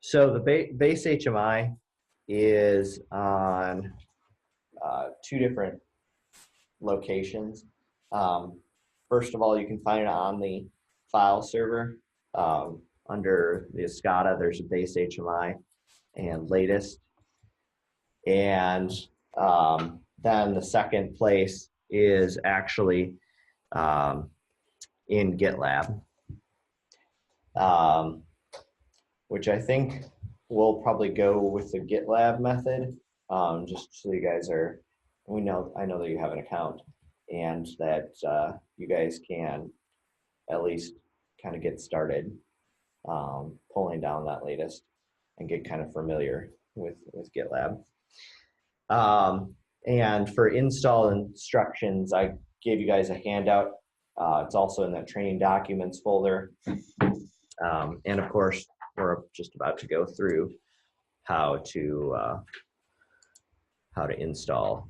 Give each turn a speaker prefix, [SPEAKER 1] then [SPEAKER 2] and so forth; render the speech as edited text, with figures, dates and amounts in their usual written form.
[SPEAKER 1] So the Base HMI is on two different locations. First of all, you can find it on the file server. Under the SCADA, there's a Base HMI and latest. And then the second place is actually in GitLab, which I think we'll probably go with the GitLab method, just so you guys are, I know that you have an account and that you guys can at least kind of get started pulling down that latest and get kind of familiar with GitLab. And for install instructions, I gave you guys a handout. It's also in that training documents folder. And of course, we're just about to go through how to install